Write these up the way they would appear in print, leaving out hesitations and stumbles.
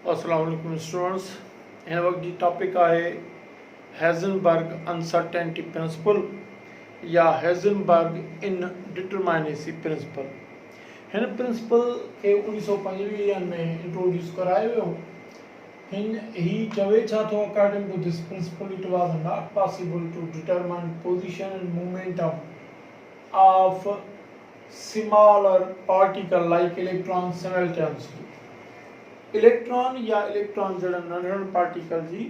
अस्सलाम वालेकुम स्टूडेंट्स। हिन वक्त जी टॉपिक आहे हेज़नबर्ग अनसर्टेनिटी प्रिंसिपल या हेज़नबर्ग इनडिटरमाइनेसी प्रिंसिपल। हिन प्रिंसिपल खे 1925 में इंट्रोड्यूस करायो वियो। ही चवे छा थो, according to this principle it was not possible to determine position and momentum of smaller particle like electron simultaneously। Electron या इलेक्ट्रॉन जड़ा नंढड़न पार्टिकल जी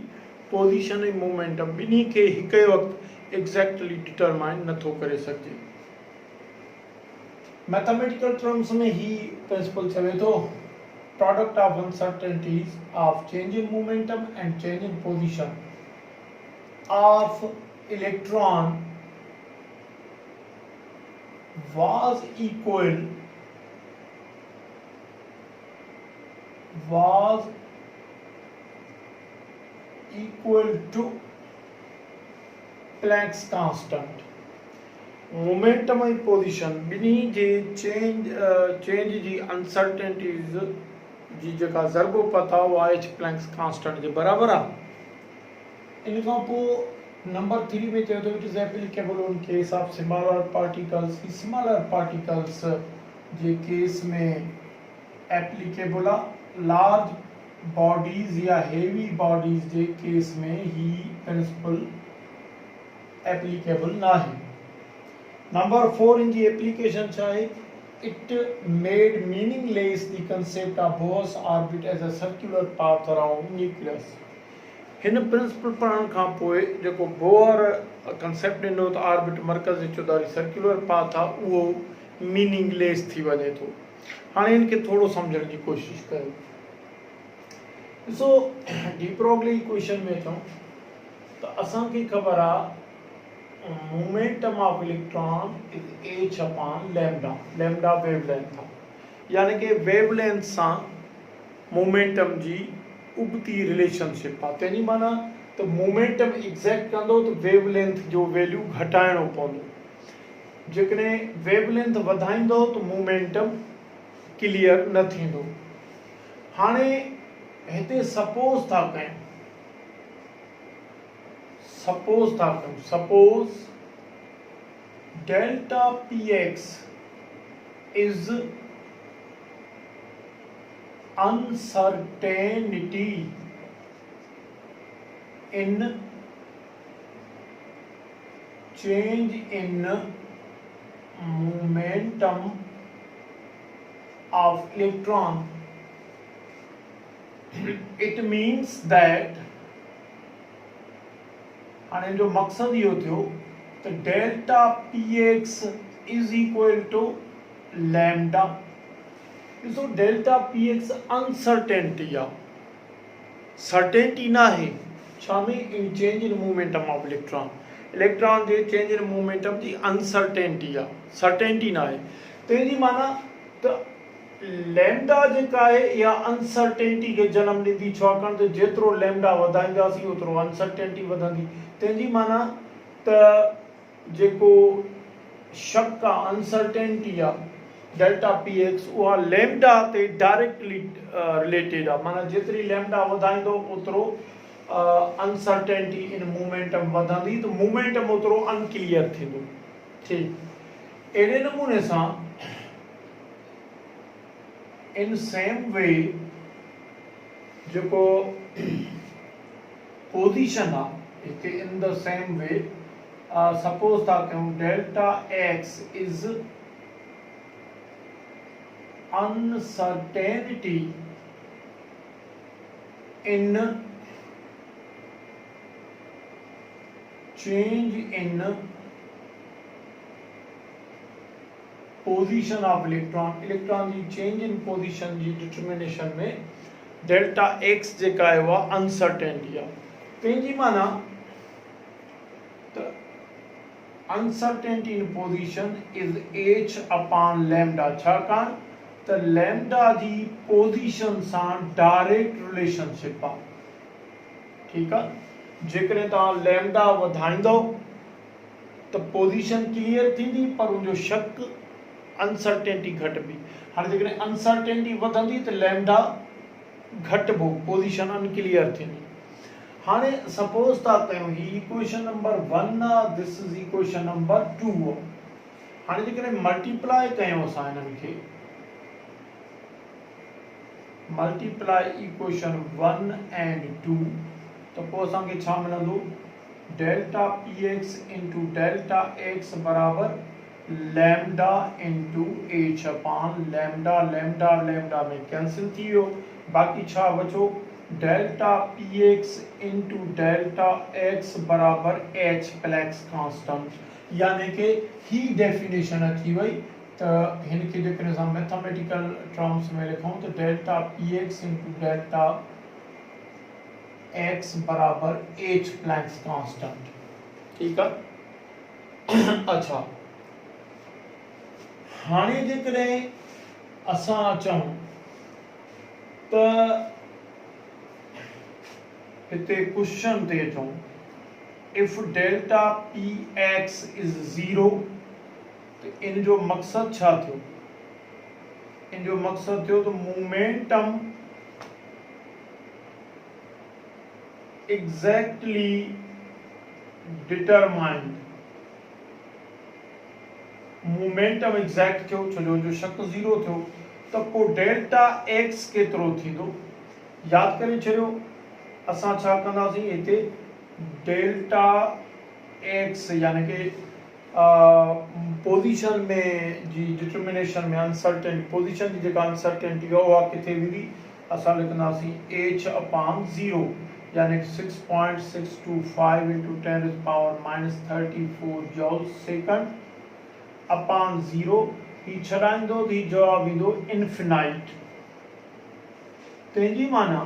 पोजीशन ऐं मोमेंटम ॿिन्ही खे हिक ई वक़्तु एग्जैक्टली डिटरमाइन नथो करे सघिजे। मैथमेटिकल टर्म्स में ही प्रिंसिपल चवे थो product of uncertainties of change in momentum and change in position of electron was equal to Planck's constant। Momentum ऐं पोजीशन ॿिन्ही जे चेंज जी अनसर्टेनिटीज़ जी जेका ज़रबो पता उहा एच प्लैंक्स कांस्टेंट जे बराबरि आहे। इन खां पोइ नंबर 3 में चयो तो it is applicable on case of smaller particles J case में एप्लीकेबल आहे। लार्ज बॉडीज या हेवी बॉडीज जे केस में ही प्रिंसिपल एप्लीकेबल ना है। नंबर 4 इन जी एप्लीकेशन छा है, it made meaningless the concept of bourse orbit as a circular path around nucleus. हिन प्रिंसिपल पढ़ण खां पोइ जेको बोर कंसेप्ट ॾिनो त ऑर्बिट मर्कज़ जी चौधारी सर्कुलर पाथ आहे उहो मीनिंगलेस थी वञे थो। हाणे इनखे थोरो सम्झण जी कोशिशि कयो। ॾिसो डी ब्रोगली इक्वेशन में अचूं त असांखे ख़बर आहे momentum of electron is H upon lambda. Lambda wavelength आहे, यानी कि वेवलेंथ सां मोमेंटम जी उबती रिलेशनशिप आहे। तंहिंजी माना त मोमेंटम एग्जैक्ट कंदो त वेवलेंथ जो वैल्यू घटाइणो पवंदो। जेकॾहिं वेवलेंथ वधाईंदो त मोमेंटम क्लियर न थींदो। हाणे हिते सपोज था कयूं suppose delta px is uncertainty in change in momentum of electron। it means that हाणे जो मकसद इहो थियो त delta px is equal to lambda। ॾिसो डेल्टा px अनसर्टेनिटी आहे, सर्टेनिटी ना है। छा में in change in momentum of electron जे चेंज इन मोमेंटम जी अनसर्टेनिटी आहे, सर्टेनिटी ना है। तंहिंजी माना त लैम्डा जेका आहे इहा अनसर्टेनिटी खे जनम ॾींदी। छाकाणि त जेतिरो लैम्डा वधाईंदासीं ओतिरो अनसर्टेनिटी वधंदी। तंहिंजी माना त जेको शक आहे, अनसर्टेनिटी आहे, डेल्टा px उहा लैम्डा ते डायरेक्टली रिलेटेड आहे। माना जेतिरी लैम्डा वधाईंदो ओतिरो अनसर्टेनिटी इन मोमेंटम वधंदी, त मोमेंटम ओतिरो अनक्लियर थींदो। ठीक अहिड़े नमूने सां इन सेम वे जेको पोजीशन आहे हिते in the same way suppose था कयूं delta x is uncertainty in change in position of electron जी change in position जी determination में डेल्टा x जेका है वह uncertainty आहे। तंहिंजी माना त uncertainty in position is h upon lambda। छाकाणि त लैम्डा जी पोजीशन सां डायरेक्ट रिलेशनशिप आहे। ठीक आहे, जेकॾहिं तव्हां लैम्डा वधाईंदो त पोजीशन क्लियर थींदी, पर उनजो शक अनसर्टेनिटी घटिबी। हाणे जेकॾहिं अनसर्टेनिटी वधंदी त लैम्डा घटिबो, पोजीशन अनक्लियर थींदी। हाणे सपोज था कयूं ही इक्वेशन नंबर 1 आहे, दिस इज इक्वेशन नंबर 2 आहे। हाणे जेकॾहिं मल्टीप्लाई कयूं असां हिननि खे, मल्टीप्लाई इक्वेशन 1 एंड 2, तो पोइ असांखे छा मिलंदो, delta P x into delta x बराबर लैम्डा इंटू एच अपान लैम्डा, लैम्डा लैम्डा में कैंसिल थी वियो, बाक़ी छा बचो, delta P x into delta x बराबर एच प्लस कांस्टेंट, यानी कि ही डेफिनेशन अची वई। तो इनके जेकॾहिं असां मैथमेटिकल टर्म्स में लिखूं तो delta P x into delta x बराबर एच प्लस कांस्टेंट, ठीक है। अच्छा, हाणे जेकॾहिं असां अचूं तो हिते क्वेश्चन ते अचूं, if delta P x is 0, तो इन जो मकसद छा थियो, इन जो मकसद थियो तो momentum exactly determined, momentum exact थियो, छो जो शक 0 थियो, तो को डेल्टा एक्स केतिरो थींदो, याद करे छॾियो असां छा कंदासीं हिते, डेल्टा एक्स यानी कि पोजीशन में जी डिटर्मिनेशन में अनसर्टेनिटी, पोजीशन जी जेका अनसर्टेनिटी आहे उहा किथे विधी, असां लिखंदासीं एच अपान 0 यानी 6.625 इंटू 10⁻³ जॉल सेकंड अपान 0, ही छॾाईंदो ही जवाब ईंदो इन्फिनाइट। तंहिंजी माना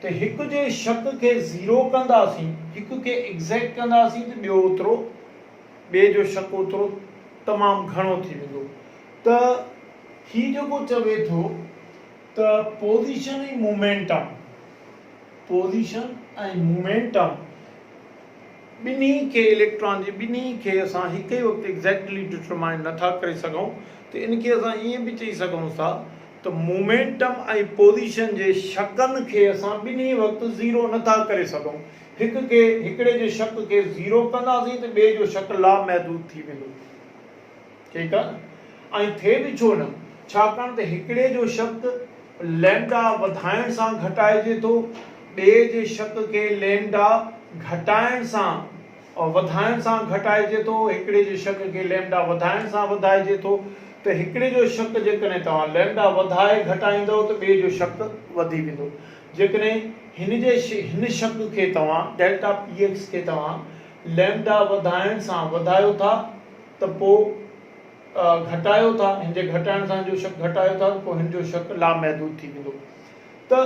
तो हिक जे शक के 0 कंदासीं, हिक के एग्जैक्ट कंदासीं तो ॿियो ओतिरो, ॿिए जो शक ओतिरो तमामु घणो थी वेंदो। तो ही जेको चवे थो तो पोजीशन ऐं मोमेंटम, पोजीशन ऐं मोमेंटम ॿिन्ही खे, इलेक्ट्रॉन जी ॿिन्ही खे असां हिक ई वक़्तु एग्जैक्टली डिटरमाइन नथा करे सघूं, तो इनखे असां ईअं बि चई सघूं था तो मोमेंटम ऐं पोजीशन जे शकनि खे असां ॿिन्ही वक़्तु 0 नथा करे सघूं। हिकिड़े जे शक के 0 कंदासीं तो ॿिए जो शक लामहदूद थी वेंदो, ठीकु आहे। ऐं थिए बि छो न, छाकाणि त हिकिड़े जो शक लैम्डा वधाइण सां घटाइजे थो, ॿिए जे शक के लैम्डा घटाइण सां और वधाइण सां घटाइजे थो, हिकिड़े जे शक के लैम्डा वधाइण सां वधाइजे थो। तो हिकिड़े जो शक जेकॾहिं तव्हां लैम्डा वधाए घटाईंदव तो ॿिए जो शक वधी वेंदो। जेकॾहिं हिन शक खे तव्हां डेल्टा पी एक्स खे तव्हां लैम्डा वधाइण सां वधायो था तो पोइ घटायो था, हिन जे घटाइण सां जो शक घटायो था, पोइ हिन जो शक लामहदूद थी वेंदो। तो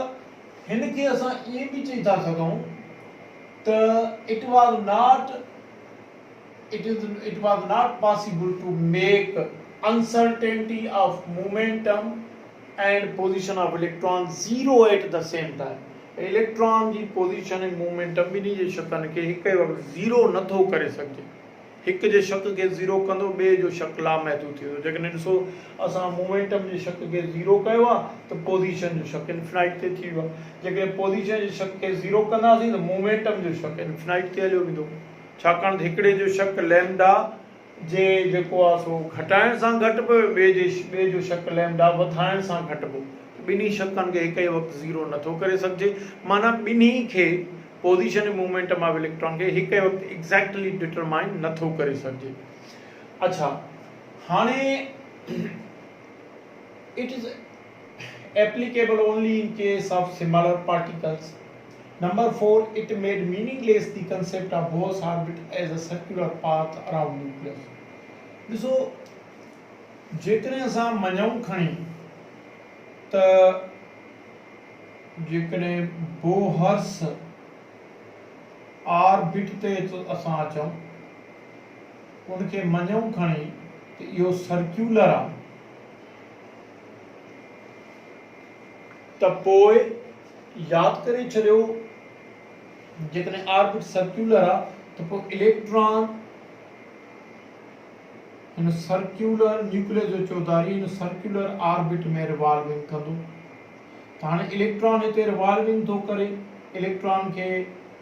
हिन खे असां ईअं बि चई था सघूं त it was not possible to make uncertainty of momentum and position of electron 0 at the same time. Electron जी पोजीशन ऐं मोमेंटम ॿिन्ही जे शकनि खे हिक वक़्तु 0 नथो करे सघिजे। हिक जे शक के 0 कंदो, ॿिए जो शक लामहदूद थी वेंदो। जेकॾहिं ॾिसो असां मोमेंटम जे शक के 0 कयो आहे तो पोजीशन जो शक इन्फिनाइट ते थी वियो आहे। जेकॾहिं पोजीशन जे शक के 0 कंदासीं तो मोमेंटम जो शक इन्फिनाइट ते हलियो वेंदो, छाकाणि त हिकिड़े जो शक लैम्डा जे जेको आहे सो घटाइण सां घटिबो, ॿिए जो शक लैम्डा वधाइण सां घटिबो। ॿिन्ही शकनि खे हिक ई वक़्तु 0 नथो करे सघिजे, माना ॿिन्ही खे पोजीशन ऐं मोमेंटम ऑफ इलेक्ट्रॉन खे हिक ई वक़्तु एग्जैक्टली डिटरमाइन नथो करे सघिजे। अच्छा, हाणे it is applicable only in case of similar particles. Number 4, it made meaningless the concept of Bohr's orbit as a circular path around nucleus. ॾिसो जेकॾहिं असां मञूं खणी त जेकॾहिं बोहर्स ऑर्बिट ते असां अचूं, उनखे मञूं खणी त इहो सर्क्यूलर आहे, त पोइ यादि करे छॾियो जेकॾहिं ऑर्बिट सर्क्यूलर आहे तो पोइ इलेक्ट्रॉन हिन सर्क्यूलर न्यूक्लियस जो चौधारी हिन सर्क्यूलर ऑर्बिट में रिवॉल्विंग कंदो। हाणे इलेक्ट्रॉन हिते रिवॉल्विंग थो करे, इलेक्ट्रॉन खे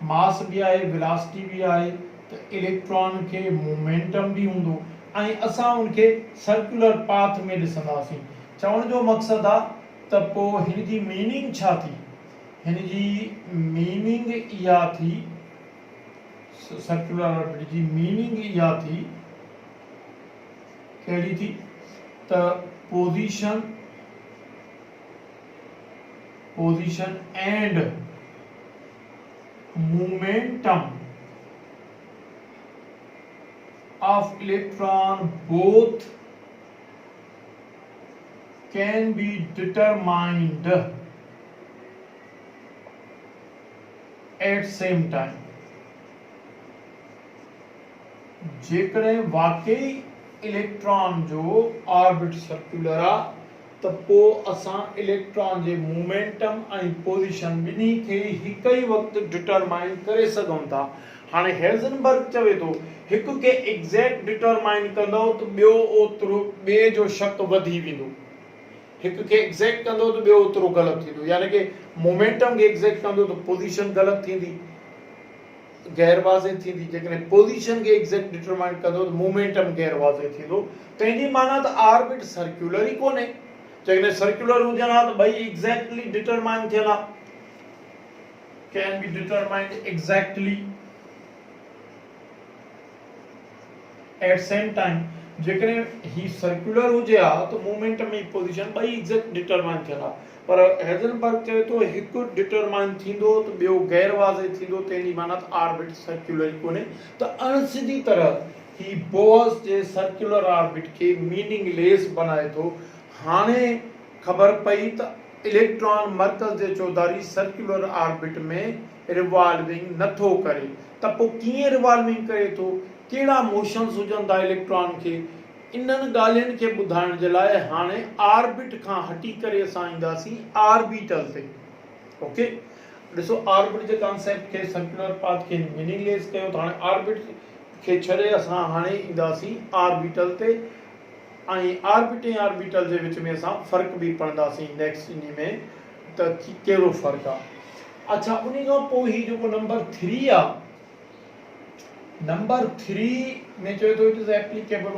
मास भी आहे, वेलोसिटी भी आहे, त इलेक्ट्रॉन खे मोमेंटम भी हूंदो ऐं असां उनखे सर्कुलर पाथ में ॾिसंदासीं। चवण जो मक़सदु आहे त पोइ हिन जी मीनिंग छा थी? हिन जी मीनिंग इहा थी, सर्कुलर ऑर्बिट जी मीनिंग इहा थी, कहिड़ी थी त position and momentum of electron both can be determined at same time। जेकॾहिं वाकई इलेक्ट्रॉन जो ऑर्बिट सर्कुलर आहे त पोइ असां इलेक्ट्रॉन जे मोमेंटम ऐं पोजीशन ॿिन्ही खे हिकु ई वक़्तु डिटरमाइन करे सघूं था। हाणे हेज़नबर्ग चवे थो हिकु खे एग्ज़ैक्ट डिटरमाइन कंदो त ॿियो ओतिरो ॿिए जो शक वधी वेंदो, हिकु खे एग्ज़ैक्ट कंदो त ॿियो ओतिरो ग़लति थींदो, यानी कि मोमेंटम खे एग्ज़ैक्ट कंदो त पोजीशन ग़लति थींदी, गैर वाज़े थींदी। जेकॾहिं पोजीशन खे एग्ज़ैक्ट डिटरमाइन कंदो त मोमेंटम गैर वाज़े थींदो। तंहिंजी माना त ऑर्बिट सर्कुलर ई कोन्हे। जेकॾहिं सर्कुलर हुजनि हा त ॿई एग्ज़ैक्टली डिटरमाइन थियल आहे, can be determined exactly at same time. जेकॾहिं ही सर्कुलर हुजे हा त मोमेंटम ऐं पोजीशन ॿई एग्ज़ैक्ट डिटरमाइन थियल आहे, पर हेज़नबर्ग चवे थो हिकु डिटरमाइन थींदो त ॿियो गैर वाज़े थींदो, तंहिंजी माना त ऑर्बिट सर्कुलर ई कोन्हे। त अणसिधी तरह ही बोअस जे सर्कुलर ऑर्बिट खे मीनिंगलेस बनाए थो। हाणे ख़बर पई त इलेक्ट्रॉन मर्कज़ जे चौधारी सर्कुलर ऑर्बिट में रिवॉल्विंग नथो करे, त पोइ कीअं रिवॉल्विंग करे थो, कहिड़ा मोशन्स हुजनि था इलेक्ट्रॉन खे, इन्हनि ॻाल्हियुनि खे ॿुधाइण जे लाइ हाणे ऑर्बिट खां हटी करे असां ईंदासीं ऑर्बिटल ते। ओके, ॾिसो ऑर्बिट जे कॉन्सेप्ट खे, सर्कुलर पाथ खे मीनिंगलेस कयो, त हाणे ऑर्बिट खे छॾे असां हाणे ईंदासीं ऑर्बिटल ते, ऐं ऑर्बिट ऐं ऑर्बिटल जे विच में असां फ़र्क़ु बि पढ़ंदासीं नेक्स्ट इन में त कहिड़ो फ़र्क़ु आहे। अच्छा, उन खां पोइ ही जेको नंबर 3 आहे, नंबर 3 में चवे थो it is applicable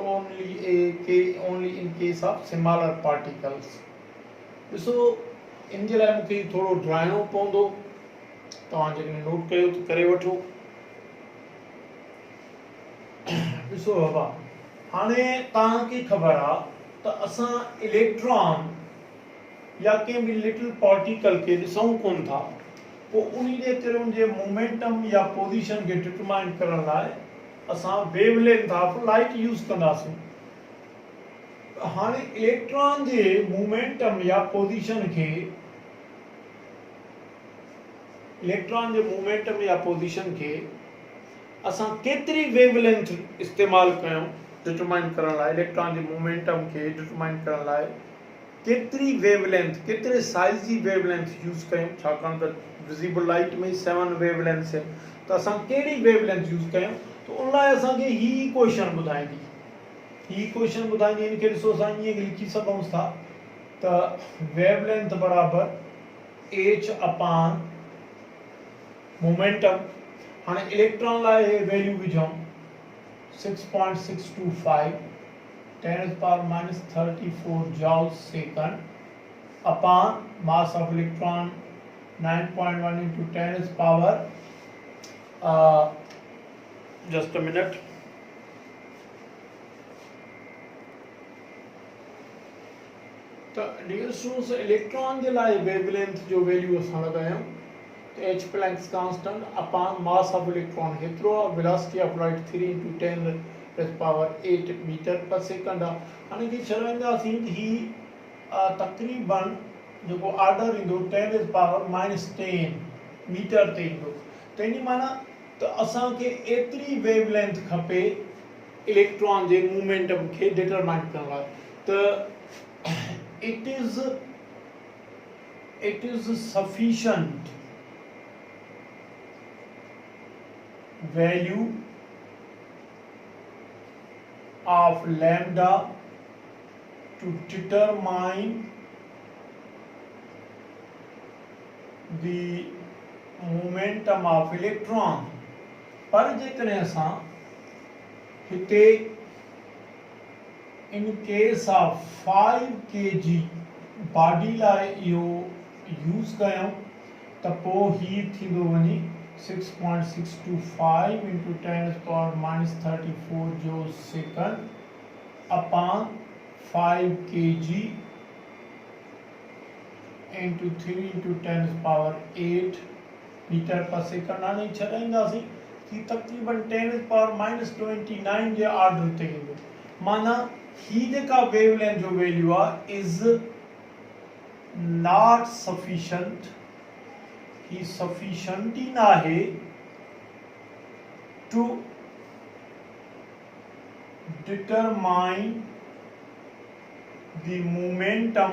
only in case of smaller particles. ॾिसो इन जे लाइ मूंखे थोरो ड्राइणो पवंदो, तव्हां जेकॾहिं नोट कयो त करे वठो। ॾिसो बाबा, हाणे तव्हांखे ख़बर आहे त असां इलेक्ट्रॉन या कंहिं बि लिटिल पार्टिकल खे ॾिसूं कोन था, पोइ उन जे तिरुनि जे मोमेंटम या पोजीशन खे डिटरमाइन करण लाइ असां वेवलेंथ ऑफ लाइट यूज़ कंदासीं। हाणे इलेक्ट्रॉन जे मोमेंटम या पोजीशन खे असां केतिरी वेवलेंथ इस्तेमालु कयूं डिटरमाइन करण लाइ, इलेक्ट्रॉन जे मोमेंटम खे डिटरमाइन करण लाइ केतिरी वेवलेंथ, केतिरे साइज़ जी वेवलेंथ यूज़ कयूं, छाकाणि त विज़िबल लाइट में 7 वेवलेंथ्स आहिनि, त असां कहिड़ी वेवलेंथ यूज़ कयूं, त उन लाइ असांखे ही इक्वेशन ॿुधाईंदी। इनखे ॾिसो असां ईअं लिखी सघूं था त वेवलेंथ बराबर h अपॉन मोमेंटम। हाणे इलेक्ट्रॉन लाइ हे वैल्यू विझूं 6.625 10⁻34 joule second upon mass of electron 9.1 into 10 power just a minute। तो डियर स्टूडेंट्स, इलेक्ट्रॉन जे लाइ वेवलेंथ जो वैल्यू असां लगायूं तो h Planck's constant upon mass of electron हेतिरो आहे, velocity of light 3 into 10⁸ metre per second आहे। हाणे की छॾाईंदासीं ही तक़रीबन जेको ऑर्डर ईंदो 10⁻⁻10 मीटर ते ईंदो। तंहिंजी माना त असांखे एतिरी वेवलेंथ खपे इलेक्ट्रॉन जे मूवमेंटम खे डिटरमाइन करण लाइ। त it is sufficient value of lambda to determine the momentum of electron. पर जेकॾहिं असां हिते in case of 5 kg body लाइ इहो यूज़ कयूं त पोइ ही थींदो वञे 6.625 into 10⁻³ joules second upon 5 kg into 3 into 10⁸ metre per second हाणे छॾाईंदासीं कि तक़रीबन 10⁻29 जे ऑर्डर ते ईंदो। माना ही जेका वेवलेंथ जो वैल्यू आहे इज़ नॉट सफिशिएंट, ही सफिशिएंट ई न आहे to determine the momentum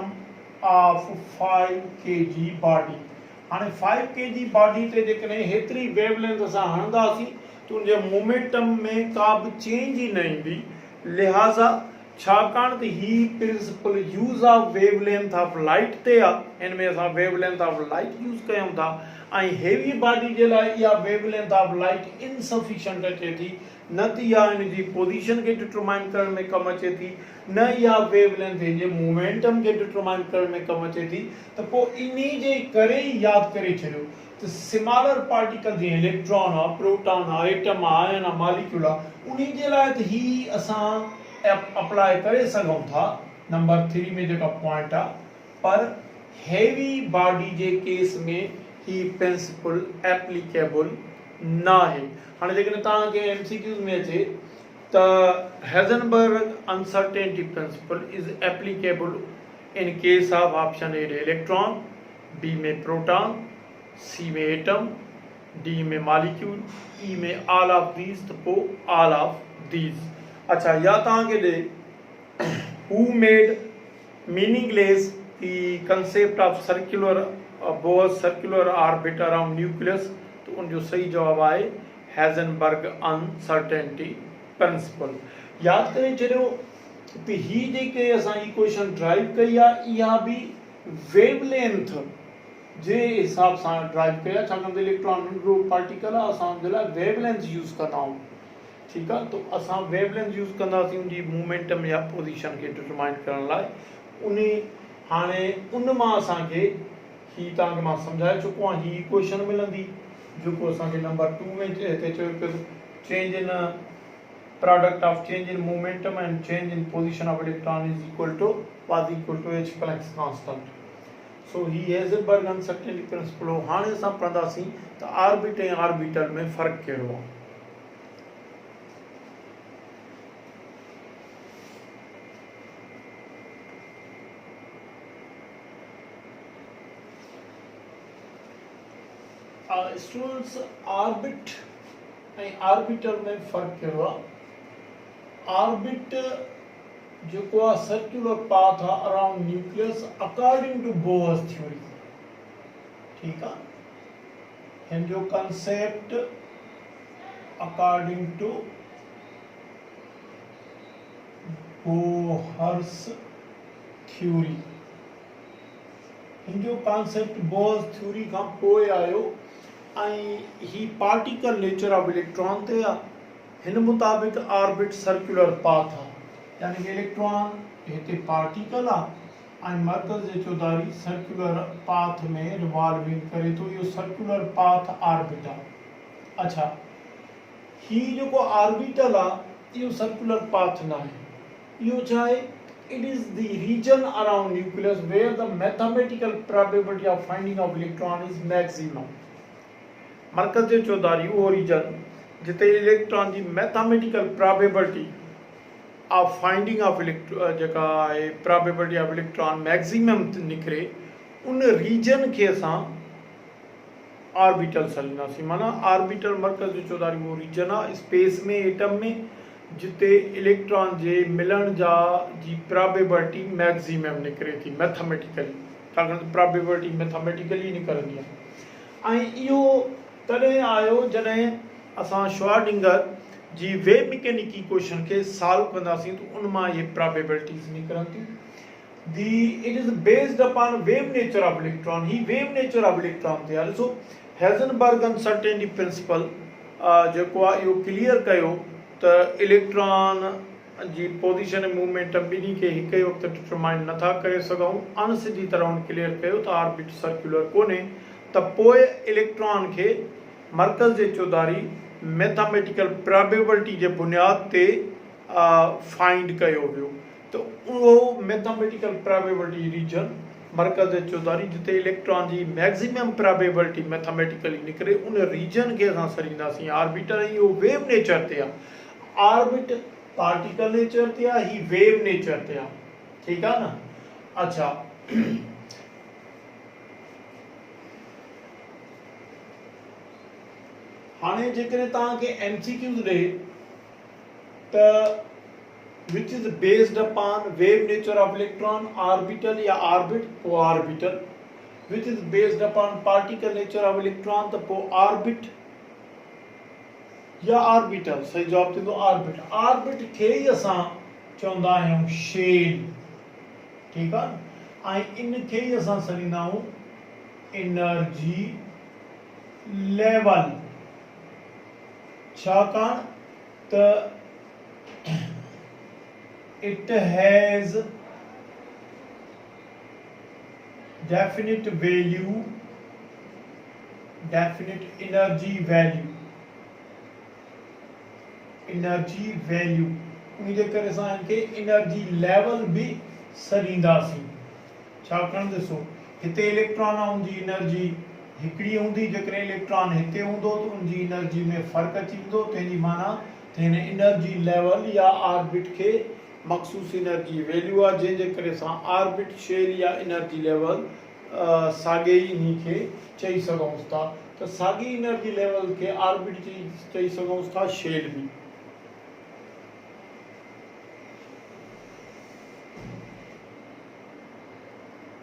of 5 kg body. हाणे 5 kg बॉडी ते जेकॾहिं हेतिरी वेवलेंथ असां हणंदासीं त उनजे मोमेंटम में का बि चेंज ई न ईंदी। लिहाज़ा छाकाणि त ही principle use of wavelength of light ते आहे, हिन में असां वेवलेंथ ऑफ लाइट यूज़ कयूं था ऐं हेवी बॉडी जे लाइ इहा वेवलेंथ ऑफ लाइट इनसफिशिएंट अचे थी, न त इहा इन जी पोजीशन खे डिटरमाइन करण में कमु अचे थी, न इहा वेवलेंथ जे मोमेंटम खे डिटरमाइन करण में कमु अचे थी। त पोइ इन्ही जे करे ई यादि करे छॾियो त स्मॉलर पार्टिकल जीअं इलेक्ट्रॉन आहे, प्रोटॉन आहे, एटम आहे, आयन आहे, मॉलिक्यूल आहे, उन्ही जे लाइ त ही असां अप्लाई करे सघूं था नंबर 3 में जेका पॉइंट आहे। पर हेवी बॉडी जे केस में ही प्रिंसिपल एप्लीकेबल न आहे। हाणे जेकॾहिं तव्हांखे MCQs में अचे त Heisenberg uncertainty principle is applicable in case of option A electron, B में प्रोटॉन, सी में एटम, डी में मॉलिक्यूल, ई में ऑल ऑफ दीज, तो पोइ ऑल ऑफ दीज। अच्छा, या तव्हांखे ॾे हू made meaningless the concept of circular Bohr circular orbit around nucleus, तो उनजो सही जवाब आहे हेज़नबर्ग अनसर्टेनिटी प्रिंसिपल। यादि करे छॾियो त ही जेके असां इक्वेशन ड्राइव कई आहे इहा बि वेवलेंथ जे हिसाब सां ड्राइव कई आहे, छाकाणि त इलेक्ट्रॉन नंढिड़ो पार्टिकल आहे, असां उनजे लाइ वेवलेंथ यूज़ कंदा आहियूं। ठीकु आहे, तो असां वेवलेंथ यूज़ कंदासीं उनजी मोमेंटम या पोजीशन खे डिटरमाइन करण लाइ। हाणे उन मां असांखे ही तव्हांखे मां सम्झाए चुको आहियां, ही इक्वेशन मिलंदी जेको असांखे नंबर 2 में हिते चयो पियो change in product of change in momentum and change in position of electron is equal to H Planck's constant। So ही हेज़नबर्ग अनसर्टेनिटी प्रिंसिपल हो। हाणे असां पढ़ंदासीं त ऑर्बिट ऐं ऑर्बिटल में फ़र्क़ु कहिड़ो आहे। स्टूडेंट्स, ऑर्बिट ऐं ऑर्बिटल में फ़र्क़ु कहिड़ो आहे। ऑर्बिट जेको आहे सर्कुलर पाथ आहे around nucleus according to Bohr's theory. ठीकु आहे, हिन जो concept according to Bohr's theory, हिन जो कॉन्सेप्ट बोहर्स थ्योरी खां पोइ आयो ऐं ही पार्टिकल नेचर ऑफ इलेक्ट्रॉन ते आहे। हिन मुताबिक़ ऑर्बिट सर्कुलर पाथ आहे, यानी कि इलेक्ट्रॉन हिते पार्टिकल आहे ऐं मर्कज़ जे चौधारी सर्कुलर पाथ में रिवॉल्विंग करे थो, इहो सर्कुलर पाथ ऑर्बिट आहे। अच्छा, ही जेको ऑर्बिटल आहे इहो सर्कुलर पाथ न आहे, इहो छा आहे? It is the region around nucleus where the mathematical probability of finding of electron is maximum। मरकज़ जे चौधारी उहो रीजन जिते इलेक्ट्रॉन जी mathematical probability of finding of जेका आहे प्रोबेबिलिटी ऑफ इलेक्ट्रॉन मैक्सिमम निकिरे, उन रीजन खे असां ऑर्बिटल सॾींदासीं। माना ऑर्बिटल मरकज़ जो चौधारी उहो रीजन आहे स्पेस में, एटम में, जिते इलेक्ट्रॉन जे मिलण जी प्रोबेबिलिटी मैक्सिमम निकिरे थी मैथमेटिकली, छाकाणि त प्रोबेबिलिटी मैथमेटिकली निकिरंदी आहे। ऐं इहो तॾहिं आयो जॾहिं असां श्वार्डिंगर जी वेव मैकेनिक इक्वेशन खे सॉल्व कंदासीं त उन मां इहे प्रोबेबिलिटीज़ निकिरनि थियूं। it is based upon wave nature of electron. ही wave nature of electron थे. Also Heisenberg uncertainty principle जेको आहे इहो क्लियर कयो त इलेक्ट्रॉन जी पोजीशन ऐं मूवमेंटम ॿिन्ही खे हिक ई वक़्तु डिटरमाइन नथा करे सघूं. अनसिधी तरह हुन क्लियर कयो त ऑर्बिट सर्कुलर कोन्हे. त पोइ इलेक्ट्रॉन खे मर्कज़ जे चौधारी मैथमेटिकल प्रोबेबिलिटी जे बुनियाद ते फाइंड कयो वियो. तो उहो मैथमेटिकल प्रोबेबिलिटी रीजन मर्कज़ जे चौधारी जिते इलेक्ट्रॉन जी मैक्सिमम प्रोबेबिलिटी मैथमेटिकली निकिरे उन रीजन खे असां सॾींदासीं ऑर्बिटर. इहो वेव नेचर ते आहे. ऑर्बिट पार्टिकल नेचर ते आहे, ही वेव नेचर ते आहे. ठीकु आहे न. अच्छा हाणे जेकॾहिं तव्हांखे MCQs ॾे त which is based upon wave nature of electron, orbital या orbit po orbital, which is based upon particle nature of electron तो po orbit या orbital. सही जवाब थींदो orbit. orbit खे ई असां चवंदा आहियूं शेल. ठीकु आहे. ऐं इन खे ई असां सॾींदा आहियूं एनर्जी लेवल. छाकाणि त it has definite value, definite energy value. उनजे करे असां इनखे एनर्जी लेवल बि सॾींदासीं. छाकाणि ॾिसो हिते इलेक्ट्रॉन जी एनर्जी हिकिड़ी हूंदी. जेकॾहिं इलेक्ट्रॉन हिते हूंदो त उनजी एनर्जी में फ़र्क़ु अची वेंदो. तंहिंजी माना त हिन एनर्जी लेवल या ऑर्बिट खे मखसूस एनर्जी वैल्यू आहे जंहिंजे करे असां ऑर्बिट शेल या एनर्जी लेवल साॻे ई इन्ही खे चई सघूं था. त साॻी एनर्जी लेवल खे ऑर्बिट चई सघूं था, शेल बि.